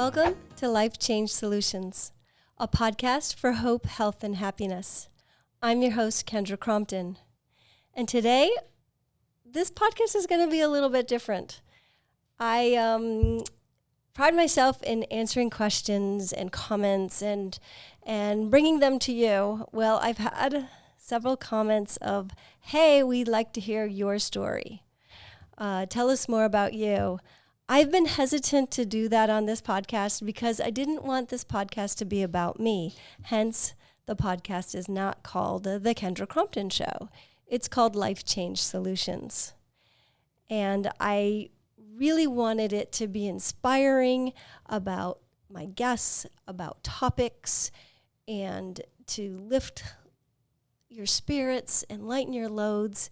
Welcome to Life Change Solutions, a podcast for hope, health, and happiness. I'm your host, Kendra Crompton. And today, this podcast is going to be a little bit different. I pride myself in answering questions and comments and bringing them to you. Well, I've had several comments of, hey, we'd like to hear your story. Tell us more about you. I've been hesitant to do that on this podcast because I didn't want this podcast to be about me. Hence, the podcast is not called The Kendra Crompton Show. It's called Life Change Solutions. And I really wanted it to be inspiring about my guests, about topics, and to lift your spirits and lighten your loads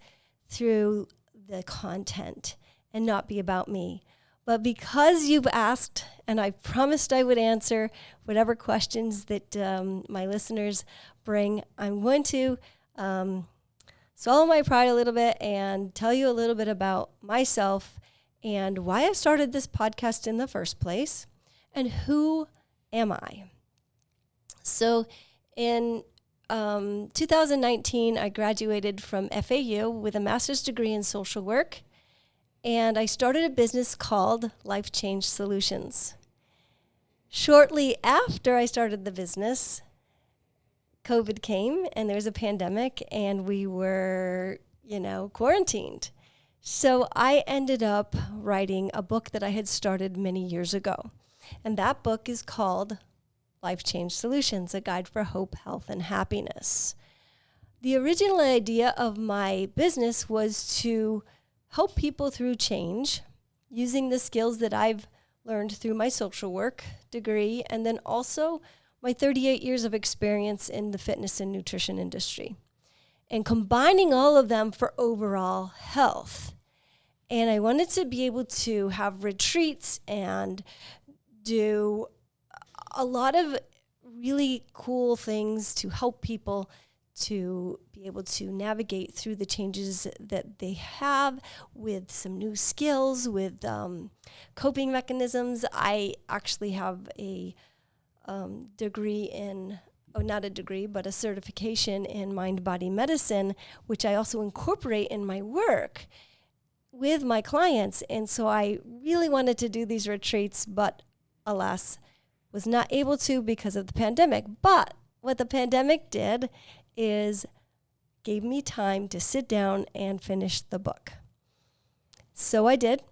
through the content and not be about me. But because you've asked, and I promised I would answer whatever questions that my listeners bring, I'm going to swallow my pride a little bit and tell you a little bit about myself and why I started this podcast in the first place, and who am I? So in 2019, I graduated from FAU with a master's degree in social work. And I started a business called Life Change Solutions. Shortly after I started the business, COVID came and there was a pandemic and we were, quarantined. So I ended up writing a book that I had started many years ago. And that book is called Life Change Solutions, a guide for hope, health, and happiness. The original idea of my business was to help people through change using the skills that I've learned through my social work degree and then also my 38 years of experience in the fitness and nutrition industry, and combining all of them for overall health. And I wanted to be able to have retreats and do a lot of really cool things to help people to be able to navigate through the changes that they have with some new skills, with coping mechanisms. I actually have a degree in, not a degree, but a certification in mind-body medicine, which I also incorporate in my work with my clients. And so I really wanted to do these retreats, but alas, was not able to because of the pandemic. But what the pandemic did is gave me time to sit down and finish the book. So I did.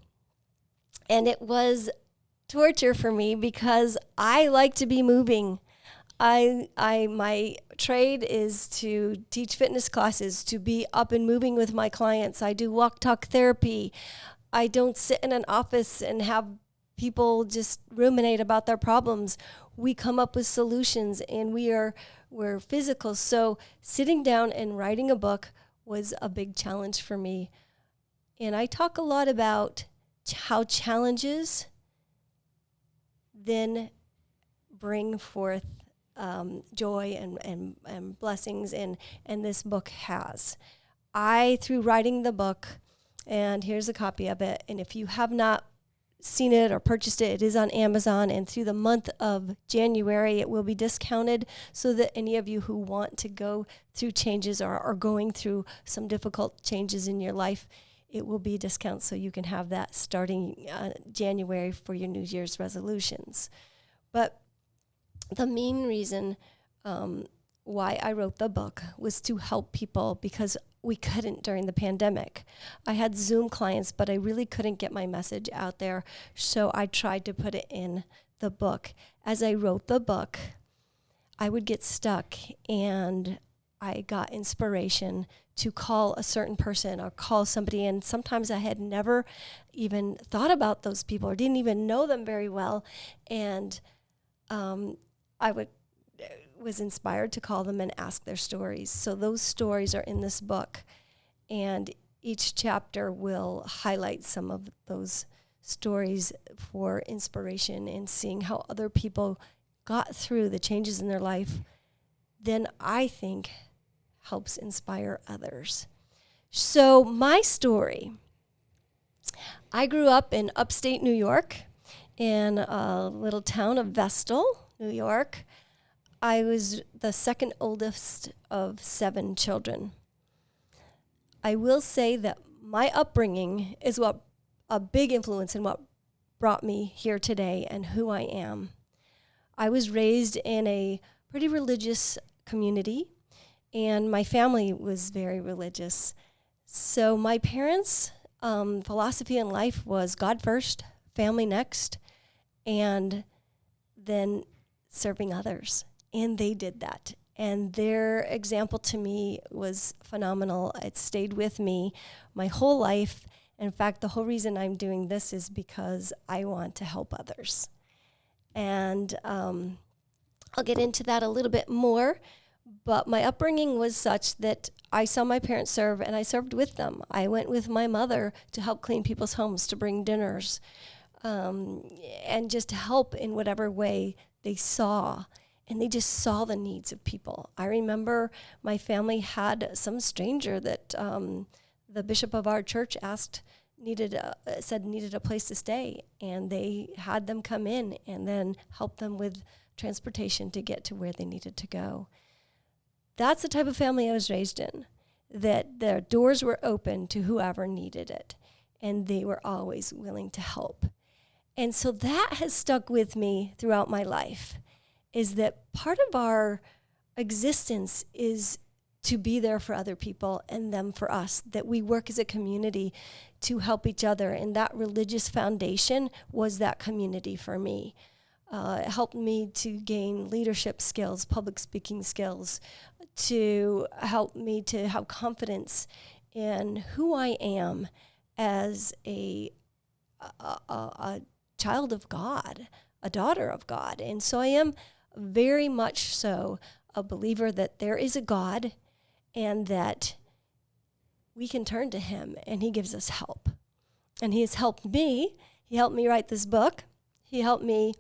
And it was torture for me because I like to be moving. My trade is to teach fitness classes, to be up and moving with my clients. I do walk talk therapy. I don't sit in an office and have people just ruminate about their problems. We come up with solutions, and we're physical. So sitting down and writing a book was a big challenge for me. And I talk a lot about how challenges then bring forth joy and blessings, and this book has. Through writing the book, and here's a copy of it, and if you have not seen it or purchased it, it is on Amazon, and through the month of January it will be discounted so that any of you who want to go through changes or are going through some difficult changes in your life, it will be a discount so you can have that starting January for your New Year's resolutions. But the main reason why I wrote the book was to help people because we couldn't during the pandemic. I had Zoom clients, but I really couldn't get my message out there, so I tried to put it in the book. As I wrote the book, I would get stuck, and I got inspiration to call a certain person or call somebody, and sometimes I had never even thought about those people or didn't even know them very well, and I was inspired to call them and ask their stories. So those stories are in this book, and each chapter will highlight some of those stories for inspiration and seeing how other people got through the changes in their life. Then I think helps inspire others. So my story, I grew up in upstate New York in a little town of Vestal, New York. I was the second oldest of 7 children. I will say that my upbringing is what a big influence in what brought me here today and who I am. I was raised in a pretty religious community, and my family was very religious. So my parents' philosophy in life was God first, family next, and then serving others. And they did that. And their example to me was phenomenal. It stayed with me my whole life. In fact, the whole reason I'm doing this is because I want to help others. And I'll get into that a little bit more. But my upbringing was such that I saw my parents serve, and I served with them. I went with my mother to help clean people's homes, to bring dinners, and just to help in whatever way they saw. And they just saw the needs of people. I remember my family had some stranger that the bishop of our church needed a place to stay, and they had them come in and then help them with transportation to get to where they needed to go. That's the type of family I was raised in, that their doors were open to whoever needed it, and they were always willing to help. And so that has stuck with me throughout my life, is that part of our existence is to be there for other people and them for us, that we work as a community to help each other. And that religious foundation was that community for me. It helped me to gain leadership skills, public speaking skills, to help me to have confidence in who I am as a child of God, a daughter of God. And so I am very much so a believer that there is a God and that we can turn to him and he gives us help. And he has helped me. He helped me write this book. He helped me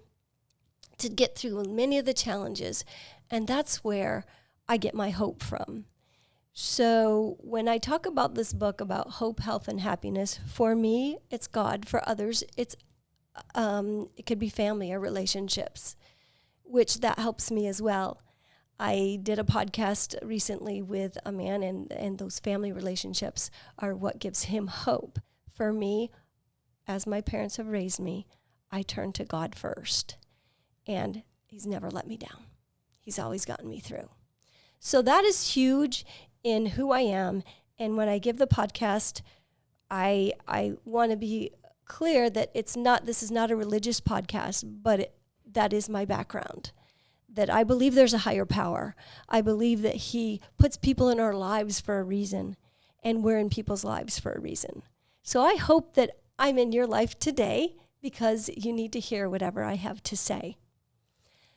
to get through many of the challenges. And that's where I get my hope from. So when I talk about this book about hope, health, and happiness, for me, it's God. For others, it could be family or relationships, which that helps me as well. I did a podcast recently with a man, and those family relationships are what gives him hope. For me, as my parents have raised me, I turn to God first, and he's never let me down. He's always gotten me through. So that is huge in who I am. And when I give the podcast, I want to be clear that this is not a religious podcast, but that is my background. That I believe there's a higher power. I believe that he puts people in our lives for a reason, and we're in people's lives for a reason. So I hope that I'm in your life today because you need to hear whatever I have to say.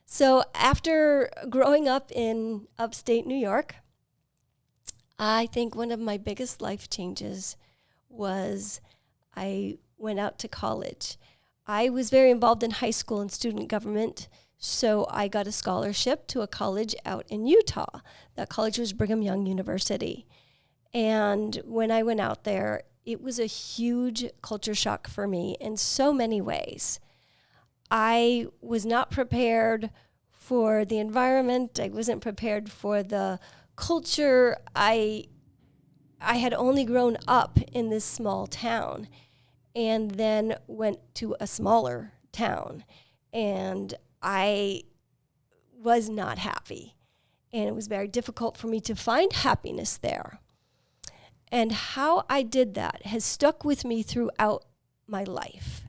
So after growing up in upstate New York, I think one of my biggest life changes was I went out to college. I was very involved in high school and student government, so I got a scholarship to a college out in Utah. That college was Brigham Young University. And when I went out there, it was a huge culture shock for me in so many ways. I was not prepared for the environment. I wasn't prepared for the culture. I had only grown up in this small town and then went to a smaller town, and I was not happy. And it was very difficult for me to find happiness there. And how I did that has stuck with me throughout my life.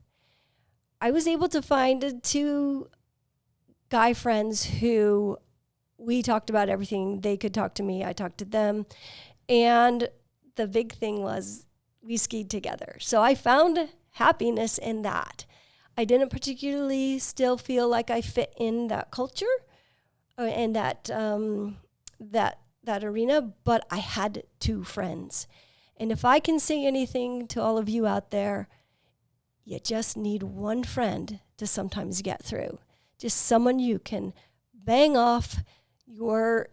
I was able to find 2 guy friends who we talked about everything. They could talk to me, I talked to them. And the big thing was we skied together. So I found happiness in that. I didn't particularly still feel like I fit in that culture and that arena, but I had 2 friends. And if I can say anything to all of you out there, you just need one friend to sometimes get through. Just someone you can bang off your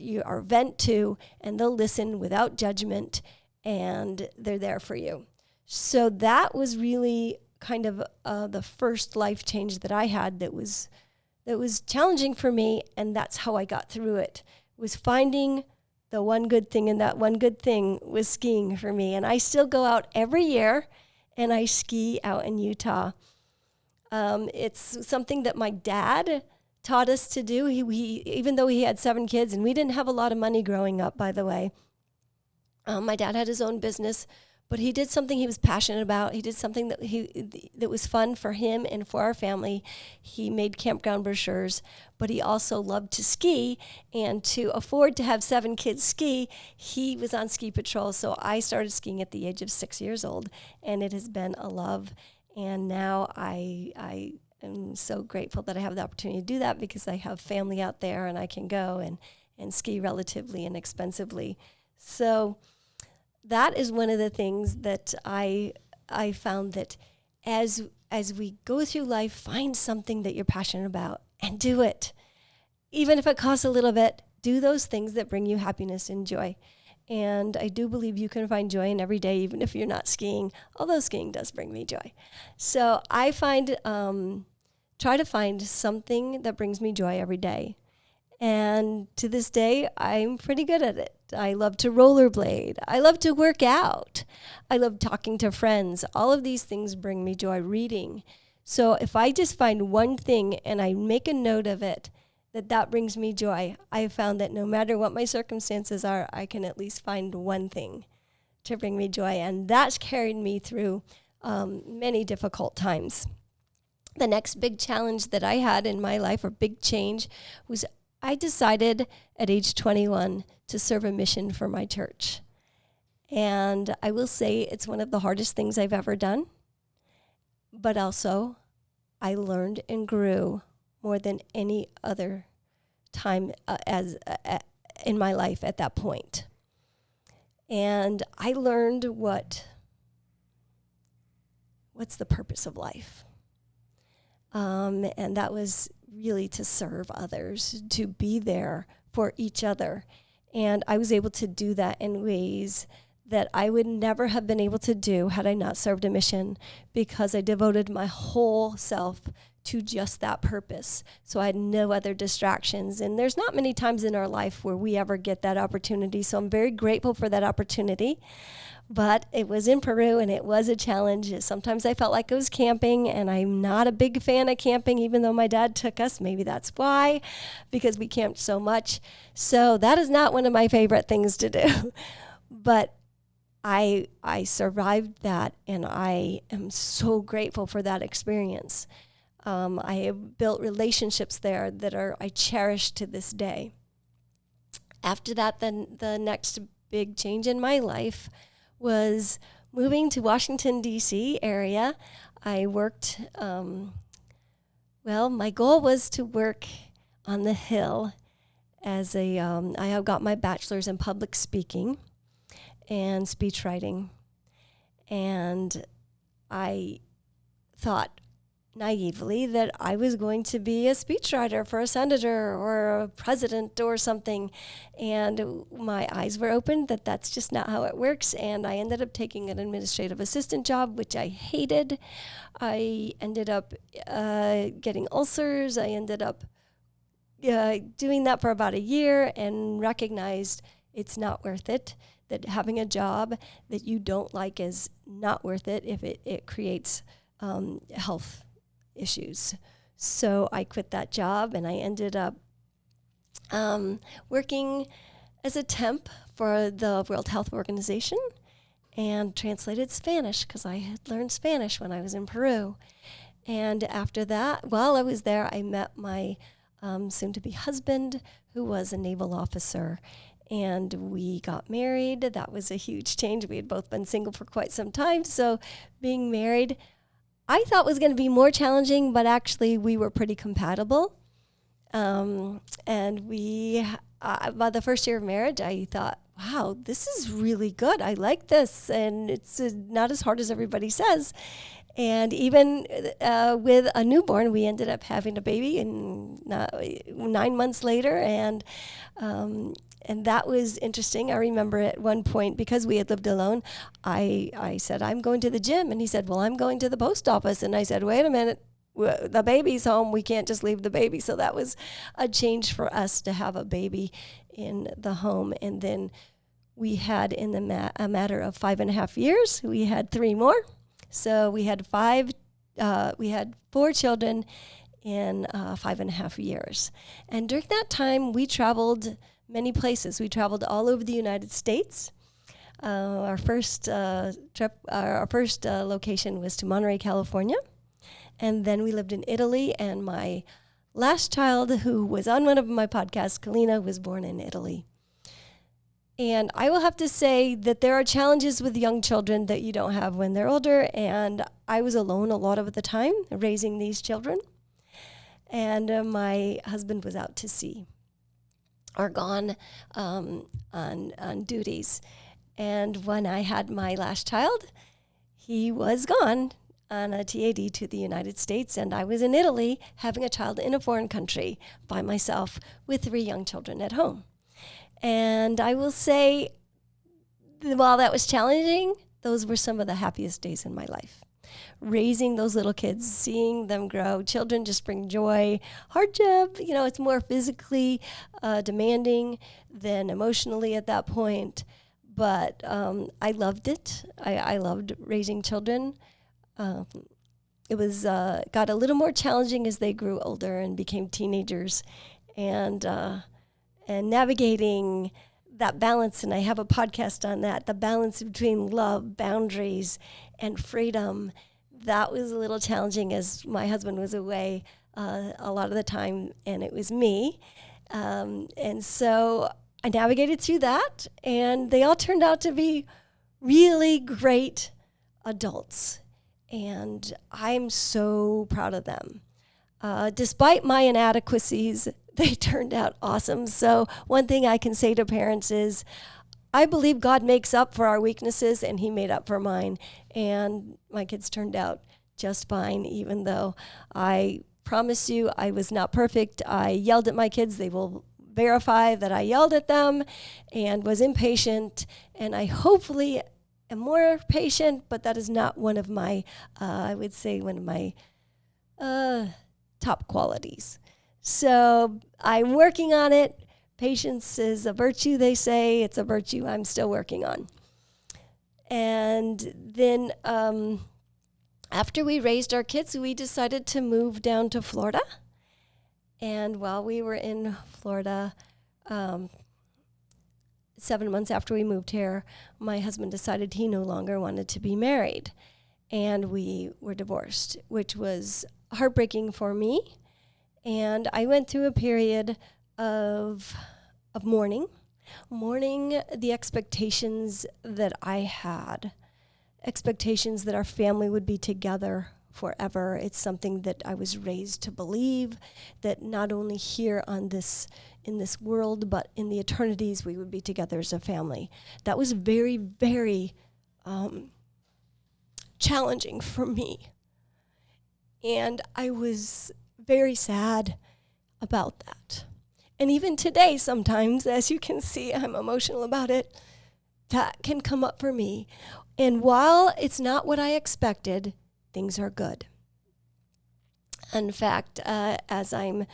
vent to, and they'll listen without judgment, and they're there for you. So that was really kind of the first life change that I had that was challenging for me, and that's how I got through it, was finding the one good thing, and that one good thing was skiing for me. And I still go out every year, and I ski out in Utah. It's something that my dad taught us to do. He even though he had 7 kids, and we didn't have a lot of money growing up, by the way. My dad had his own business, but he did something he was passionate about. He did something that was fun for him and for our family. He made campground brochures, but he also loved to ski. And to afford to have 7 kids ski, he was on ski patrol. So I started skiing at the age of 6 years old, and it has been a love. And now I am so grateful that I have the opportunity to do that, because I have family out there and I can go and ski relatively inexpensively. So that is one of the things that I found, that as we go through life, find something that you're passionate about and do it. Even if it costs a little bit, do those things that bring you happiness and joy. And I do believe you can find joy in every day, even if you're not skiing, although skiing does bring me joy. So I try to find something that brings me joy every day. And to this day, I'm pretty good at it. I love to rollerblade. I love to work out. I love talking to friends. All of these things bring me joy. Reading. So if I just find one thing and I make a note of it, that brings me joy, I have found that no matter what my circumstances are, I can at least find one thing to bring me joy. And that's carried me through many difficult times. The next big challenge that I had in my life, or big change, was I decided at age 21 to serve a mission for my church. And I will say it's one of the hardest things I've ever done. But also, I learned and grew more than any other time in my life at that point. And I learned what's the purpose of life. And that was really to serve others, to be there for each other. And I was able to do that in ways that I would never have been able to do had I not served a mission, because I devoted my whole self to just that purpose. So I had no other distractions. And there's not many times in our life where we ever get that opportunity. So I'm very grateful for that opportunity. But it was in Peru, and it was a challenge. Sometimes I felt like I was camping, and I'm not a big fan of camping, even though my dad took us. Maybe that's why, because we camped so much. So that is not one of my favorite things to do. But I survived that, and I am so grateful for that experience. I have built relationships there that I cherish to this day. After that, then the next big change in my life was moving to Washington, D.C. area. I worked, my goal was to work on the Hill as I have got my bachelor's in public speaking and speech writing. And I thought naively that I was going to be a speechwriter for a senator or a president or something. And my eyes were opened that that's just not how it works. And I ended up taking an administrative assistant job, which I hated. I ended up getting ulcers. I ended up doing that for about a year and recognized it's not worth it, that having a job that you don't like is not worth it if it creates health issues. So I quit that job, and I ended up working as a temp for the World Health Organization and translated Spanish, because I had learned Spanish when I was in Peru. And after that, while I was there, I met my soon-to-be husband, who was a naval officer, and we got married. That was a huge change. We had both been single for quite some time, so being married I thought was going to be more challenging, but actually we were pretty compatible. And by the first year of marriage, I thought, wow, this is really good. I like this, and it's not as hard as everybody says. And even with a newborn, we ended up having a baby 9 months later, and And that was interesting. I remember at one point, because we had lived alone, I said, I'm going to the gym. And he said, well, I'm going to the post office. And I said, wait a minute, the baby's home. We can't just leave the baby. So that was a change for us to have a baby in the home. And then we had, in a matter of 5.5 years, we had 3 more. So we had 4 children in 5.5 years. And during that time, we traveled many places. We traveled all over the United States. Our first location was to Monterey, California. And then we lived in Italy. And my last child, who was on one of my podcasts, Kalina, was born in Italy. And I will have to say that there are challenges with young children that you don't have when they're older. And I was alone a lot of the time raising these children. And my husband was out to sea or gone on duties. And when I had my last child, he was gone on a TAD to the United States. And I was in Italy having a child in a foreign country by myself with 3 young children at home. And I will say, while that was challenging, those were some of the happiest days in my life. Raising those little kids, seeing them grow. Children just bring joy. Hardship, it's more physically demanding than emotionally at that point. But I loved it. I loved raising children. It was got a little more challenging as they grew older and became teenagers. And navigating that balance, and I have a podcast on that, the balance between love, boundaries, and freedom. That was a little challenging as my husband was away a lot of the time, and it was me. And so I navigated through that, and they all turned out to be really great adults. And I'm so proud of them. Despite my inadequacies, they turned out awesome. So one thing I can say to parents is, I believe God makes up for our weaknesses, and he made up for mine. And my kids turned out just fine, even though I promise you I was not perfect. I yelled at my kids. They will verify that I yelled at them and was impatient. And I hopefully am more patient, but that is not one of my, I would say, one of my top qualities. So I'm working on it. Patience is a virtue, they say. It's a virtue I'm still working on. And then after we raised our kids, we decided to move down to Florida. And while we were in Florida, 7 months after we moved here, my husband decided he no longer wanted to be married. And we were divorced, which was heartbreaking for me. And I went through a period of mourning the expectations that I had, expectations that our family would be together forever. It's something that I was raised to believe, that not only here in this world, but in the eternities we would be together as a family. That was very, very challenging for me. And I was very sad about that. And even today, sometimes, as you can see, I'm emotional about it, that can come up for me. And while it's not what I expected, things are good. In fact, as I'm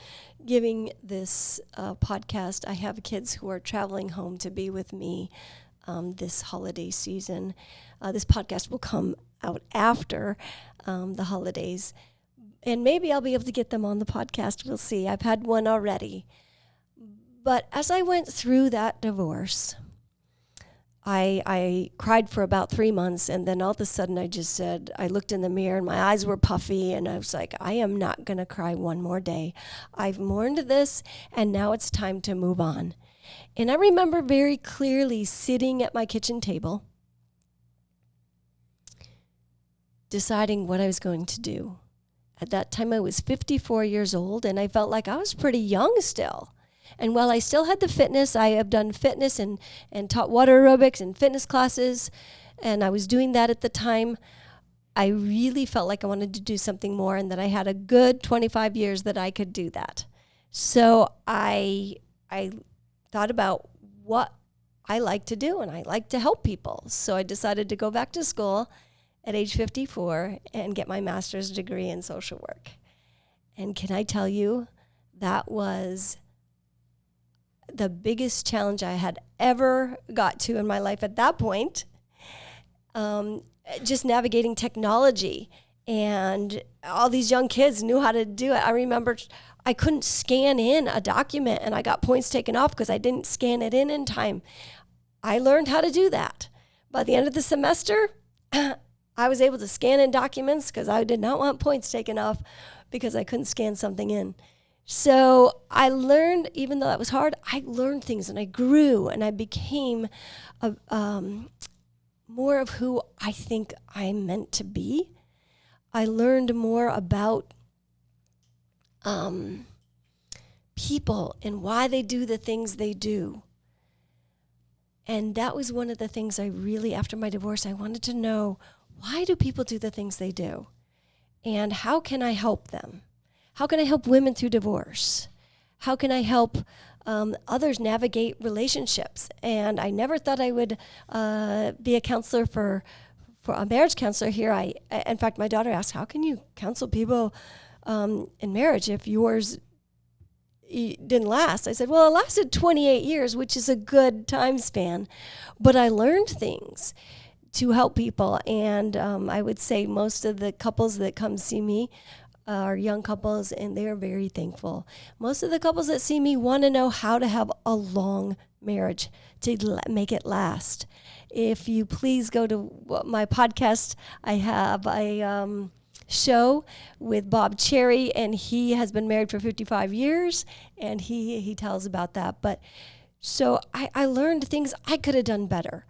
giving this podcast, I have kids who are traveling home to be with me this holiday season. This podcast will come out after the holidays. And maybe I'll be able to get them on the podcast. We'll see. I've had one already. But as I went through that divorce, I cried for about 3 months, and then all of a sudden I just said, I looked in the mirror and my eyes were puffy, and I was like, I am not going to cry one more day. I've mourned this, and now it's time to move on. And I remember very clearly sitting at my kitchen table, deciding what I was going to do. At that time, I was 54 years old, and I felt like I was pretty young still. And while I still had the fitness, I have done fitness and taught water aerobics and fitness classes, and I was doing that at the time. I really felt like I wanted to do something more, and that I had a good 25 years that I could do that. So I thought about what I like to do, and I like to help people. So I decided to go back to school at age 54 and get my master's degree in social work. And can I tell you, that was the biggest challenge I had ever got to in my life at that point. Just navigating technology, and all these young kids knew how to do it. I remember I couldn't scan in a document, and I got points taken off because I didn't scan it in time. I learned how to do that. By the end of the semester, I was able to scan in documents because I did not want points taken off because I couldn't scan something in. So I learned, even though that was hard, I learned things, and I grew, and I became more of who I think I'm meant to be. I learned more about people and why they do the things they do. And that was one of the things I really, after my divorce, I wanted to know, why do people do the things they do? And how can I help them? How can I help women through divorce? How can I help others navigate relationships? And I never thought I would be a counselor for a marriage counselor here. In fact, my daughter asked, how can you counsel people in marriage if yours didn't last? I said, well, it lasted 28 years, which is a good time span. But I learned things to help people. And I would say most of the couples that come see me are young couples, and they are very thankful. Most of the couples that see me want to know how to have a long marriage to make it last. If you please go to my podcast, I have a show with Bob Cherry, and he has been married for 55 years, and he tells about that. But so I learned things I could have done better,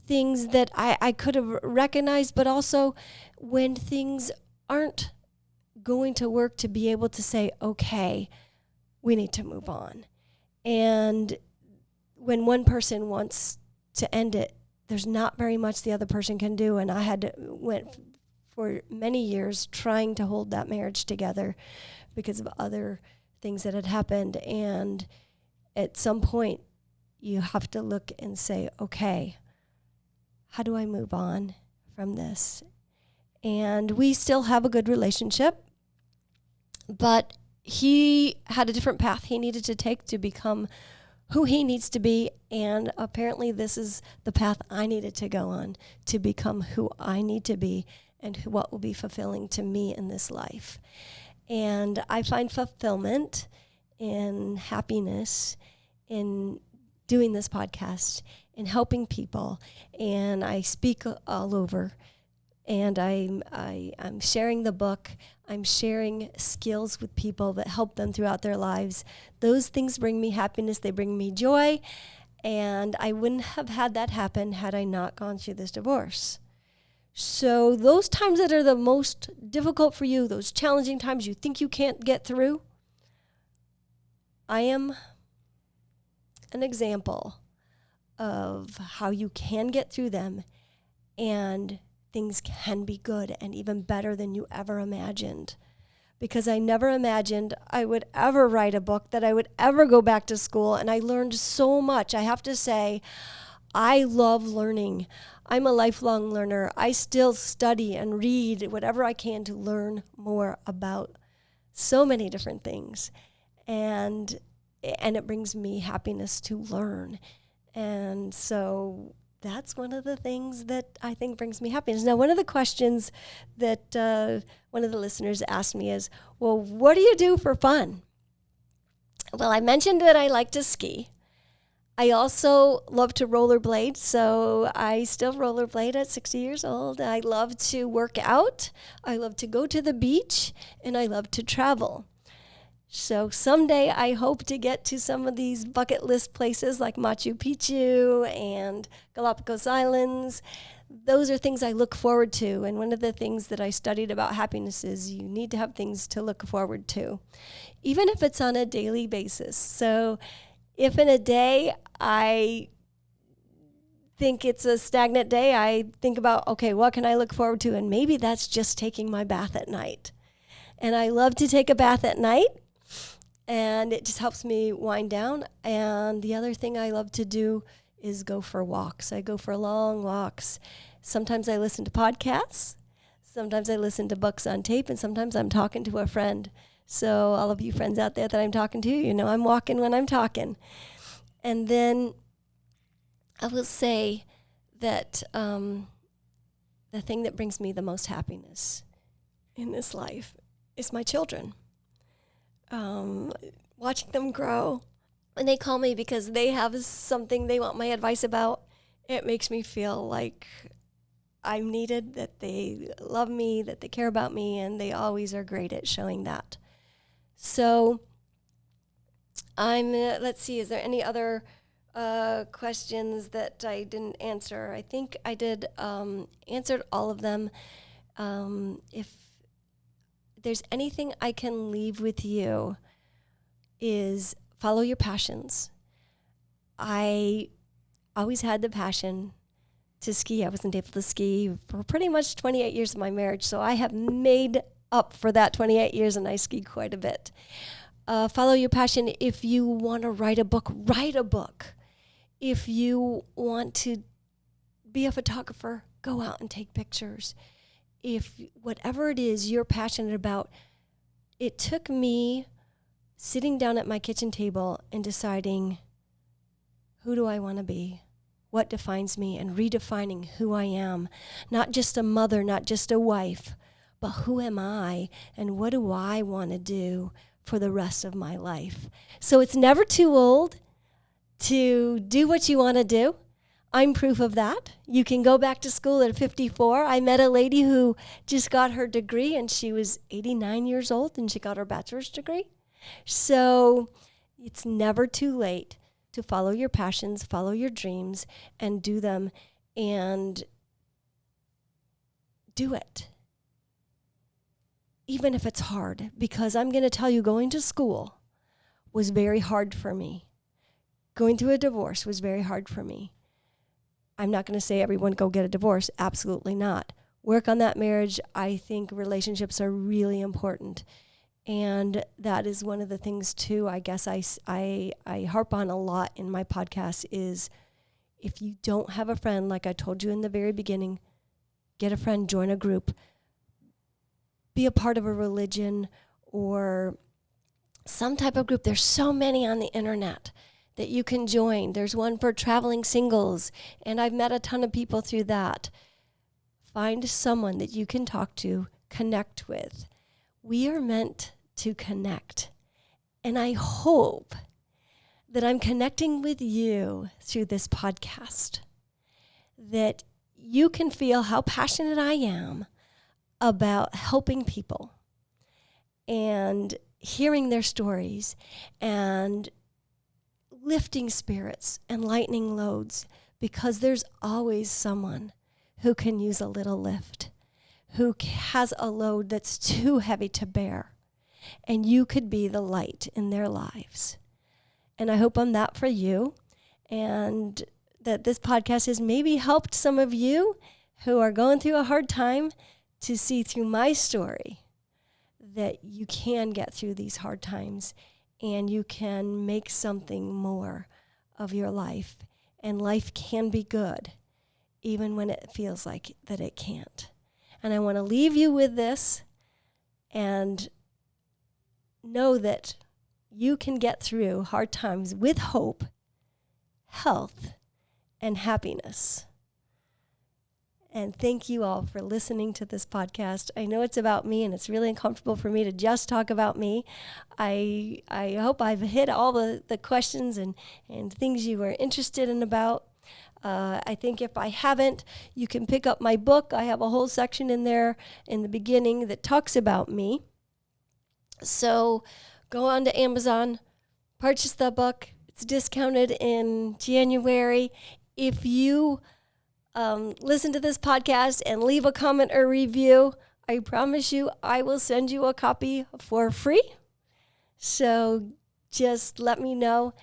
things that I could have recognized, but also when things aren't going to work, to be able to say, okay, we need to move on. And when one person wants to end it, there's not very much the other person can do. And I went for many years trying to hold that marriage together because of other things that had happened. And at some point, you have to look and say, okay, how do I move on from this? And we still have a good relationship, but he had a different path he needed to take to become who he needs to be, and apparently this is the path I needed to go on to become who I need to be and what will be fulfilling to me in this life. And I find fulfillment and happiness in doing this podcast and helping people, and I speak all over. And I'm sharing the book. I'm sharing skills with people that help them throughout their lives. Those things bring me happiness. They bring me joy. And I wouldn't have had that happen had I not gone through this divorce. So those times that are the most difficult for you, those challenging times you think you can't get through, I am an example of how you can get through them, and things can be good and even better than you ever imagined. Because I never imagined I would ever write a book, that I would ever go back to school, and I learned so much. I have to say, I love learning. I'm a lifelong learner. I still study and read whatever I can to learn more about so many different things. And it brings me happiness to learn. And so that's one of the things that I think brings me happiness. Now, one of the questions that one of the listeners asked me is, well, what do you do for fun? Well, I mentioned that I like to ski. I also love to rollerblade, so I still rollerblade at 60 years old. I love to work out. I love to go to the beach, and I love to travel. So someday I hope to get to some of these bucket list places like Machu Picchu and Galapagos Islands. Those are things I look forward to. And one of the things that I studied about happiness is you need to have things to look forward to, even if it's on a daily basis. So if in a day I think it's a stagnant day, I think about, okay, what can I look forward to? And maybe that's just taking my bath at night. And I love to take a bath at night. And it just helps me wind down. And the other thing I love to do is go for walks. I go for long walks. Sometimes I listen to podcasts. Sometimes I listen to books on tape, and sometimes I'm talking to a friend. So all of you friends out there that I'm talking to, you know I'm walking when I'm talking. And then I will say that the thing that brings me the most happiness in this life is my children. Watching them grow. When they call me because they have something they want my advice about, it makes me feel like I'm needed, that they love me, that they care about me, and they always are great at showing that. So let's see, is there any other questions that I didn't answer? I think I did answered all of them. If there's anything I can leave with you, is follow your passions. I always had the passion to ski. I wasn't able to ski for pretty much 28 years of my marriage, so I have made up for that 28 years, and I ski quite a bit. Follow your passion. If you want to write a book, write a book. If you want to be a photographer, go out and take pictures. If whatever it is you're passionate about, it took me sitting down at my kitchen table and deciding, who do I want to be? What defines me? And redefining who I am. Not just a mother, not just a wife, but who am I and what do I want to do for the rest of my life? So it's never too old to do what you want to do. I'm proof of that. You can go back to school at 54. I met a lady who just got her degree, and she was 89 years old, and she got her bachelor's degree. So it's never too late to follow your passions, follow your dreams, and do them, and do it. Even if it's hard, because I'm going to tell you, going to school was very hard for me. Going through a divorce was very hard for me. I'm not going to say everyone go get a divorce. Absolutely not. Work on that marriage. I think relationships are really important. And that is one of the things, too, I guess I harp on a lot in my podcast is, if you don't have a friend, like I told you in the very beginning, get a friend, join a group, be a part of a religion or some type of group. There's so many on the internet that you can join. There's one for traveling singles, and I've met a ton of people through that. Find someone that you can talk to, connect with. We are meant to connect. And I hope that I'm connecting with you through this podcast, that you can feel how passionate I am about helping people and hearing their stories and lifting spirits and lightening loads, because there's always someone who can use a little lift, who has a load that's too heavy to bear, and you could be the light in their lives. And I hope I'm that for you, and that this podcast has maybe helped some of you who are going through a hard time to see through my story that you can get through these hard times and you can make something more of your life. And life can be good, even when it feels like that it can't. And I want to leave you with this and know that you can get through hard times with hope, health, and happiness. And thank you all for listening to this podcast. I know it's about me, and it's really uncomfortable for me to just talk about me. I hope I've hit all the questions and things you were interested in about. I think if I haven't, you can pick up my book. I have a whole section in there in the beginning that talks about me. So go on to Amazon, purchase the book. It's discounted in January. If you listen to this podcast and leave a comment or review, I promise you I will send you a copy for free. So just let me know,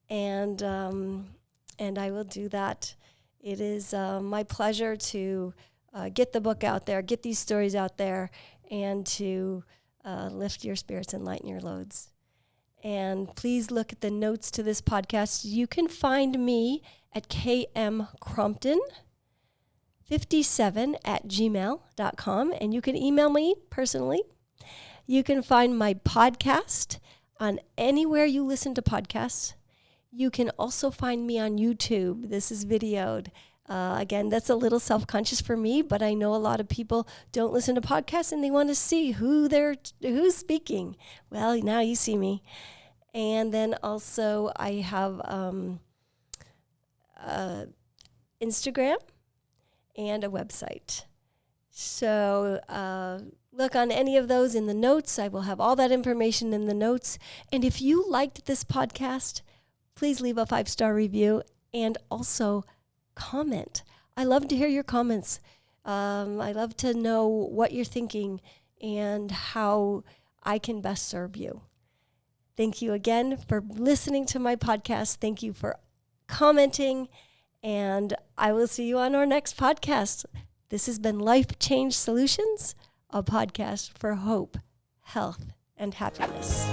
and I will do that. It is my pleasure to get the book out there, get these stories out there, and to lift your spirits and lighten your loads. And please look at the notes to this podcast. You can find me at kmcrompton57@gmail.com, and you can email me personally. You can find my podcast on anywhere you listen to podcasts. You can also find me on YouTube. This is videoed. Again, that's a little self-conscious for me, but I know a lot of people don't listen to podcasts and they want to see who's speaking. Well, now you see me. And then also I have Instagram and a website. So look on any of those in the notes. I will have all that information in the notes. And if you liked this podcast, please leave a 5-star review and also comment. I love to hear your comments. I love to know what you're thinking and how I can best serve you. Thank you again for listening to my podcast. Thank you for commenting, and I will see you on our next podcast. This has been Life Change Solutions, a podcast for hope, health, and happiness.